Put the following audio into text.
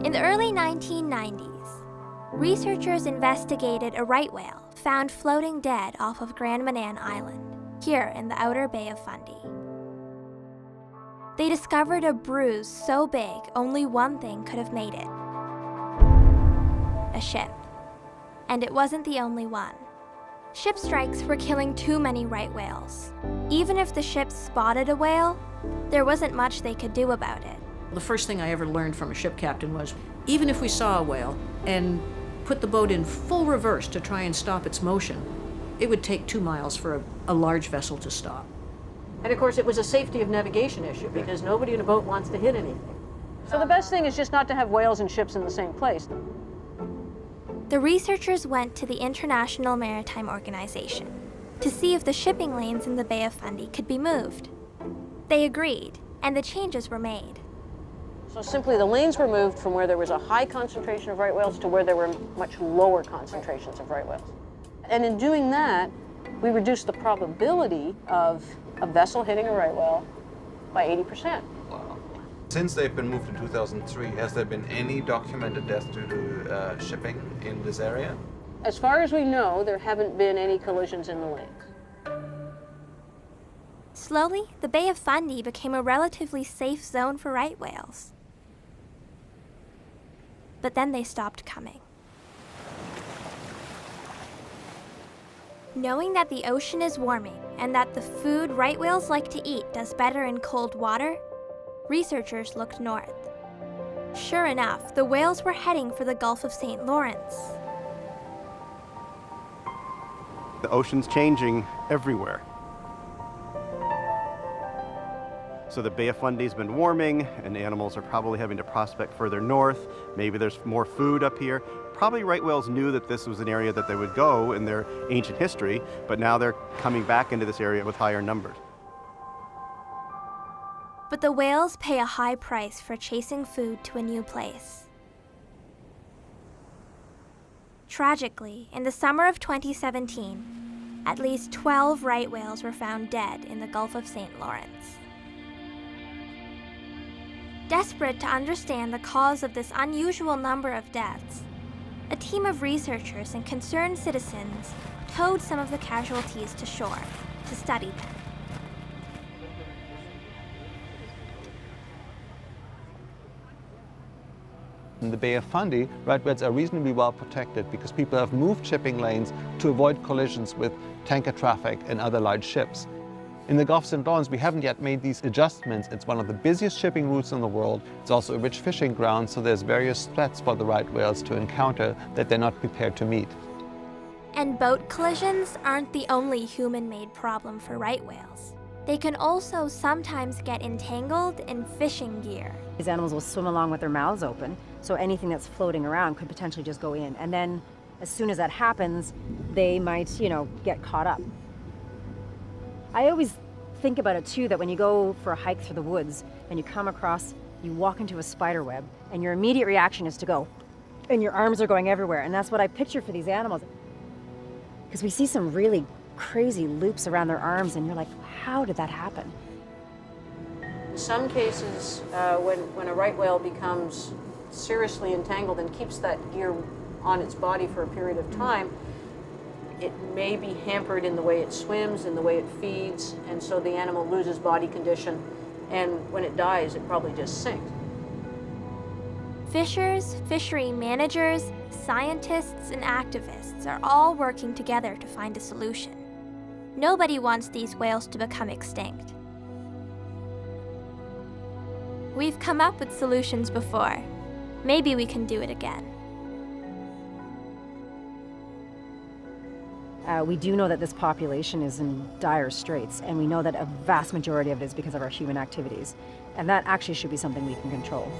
In the early 1990s, researchers investigated a right whale found floating dead off of Grand Manan Island, here in the outer Bay of Fundy. They discovered a bruise so big only one thing could have made it: a ship. And it wasn't the only one. Ship strikes were killing too many right whales. Even if the ship spotted a whale, there wasn't much they could do about it. The first thing I ever learned from a ship captain was, even if we saw a whale and put the boat in full reverse to try and stop its motion, it would take 2 miles for a large vessel to stop. And of course, it was a safety of navigation issue because nobody in a boat wants to hit anything. So the best thing is just not to have whales and ships in the same place. The researchers went to the International Maritime Organization to see if the shipping lanes in the Bay of Fundy could be moved. They agreed, and the changes were made. So simply the lanes were moved from where there was a high concentration of right whales to where there were much lower concentrations of right whales. And in doing that, we reduced the probability of a vessel hitting a right whale by 80%. Wow. Since they've been moved in 2003, has there been any documented deaths due to shipping in this area? As far as we know, there haven't been any collisions in the lanes. Slowly, the Bay of Fundy became a relatively safe zone for right whales. But then they stopped coming. Knowing that the ocean is warming and that the food right whales like to eat does better in cold water, researchers looked north. Sure enough, the whales were heading for the Gulf of St. Lawrence. The ocean's changing everywhere. So the Bay of Fundy's been warming, and animals are probably having to prospect further north. Maybe there's more food up here. Probably right whales knew that this was an area that they would go in their ancient history, but now they're coming back into this area with higher numbers. But the whales pay a high price for chasing food to a new place. Tragically, in the summer of 2017, at least 12 right whales were found dead in the Gulf of St. Lawrence. Desperate to understand the cause of this unusual number of deaths, a team of researchers and concerned citizens towed some of the casualties to shore to study them. In the Bay of Fundy, right whales are reasonably well protected because people have moved shipping lanes to avoid collisions with tanker traffic and other large ships. In the Gulf of St. Lawrence, we haven't yet made these adjustments. It's one of the busiest shipping routes in the world. It's also a rich fishing ground, so there's various threats for the right whales to encounter that they're not prepared to meet. And boat collisions aren't the only human-made problem for right whales. They can also sometimes get entangled in fishing gear. These animals will swim along with their mouths open, so anything that's floating around could potentially just go in. And then as soon as that happens, they might, get caught up. I always think about it too, that when you go for a hike through the woods and you walk into a spider web, and your immediate reaction is to go, and your arms are going everywhere. And that's what I picture for these animals. Because we see some really crazy loops around their arms, and you're like, how did that happen? In some cases, when a right whale becomes seriously entangled and keeps that gear on its body for a period of time, it may be hampered in the way it swims, in the way it feeds, and so the animal loses body condition, and when it dies, it probably just sinks. Fishers, fishery managers, scientists, and activists are all working together to find a solution. Nobody wants these whales to become extinct. We've come up with solutions before. Maybe we can do it again. We do know that this population is in dire straits, and we know that a vast majority of it is because of our human activities. And that actually should be something we can control.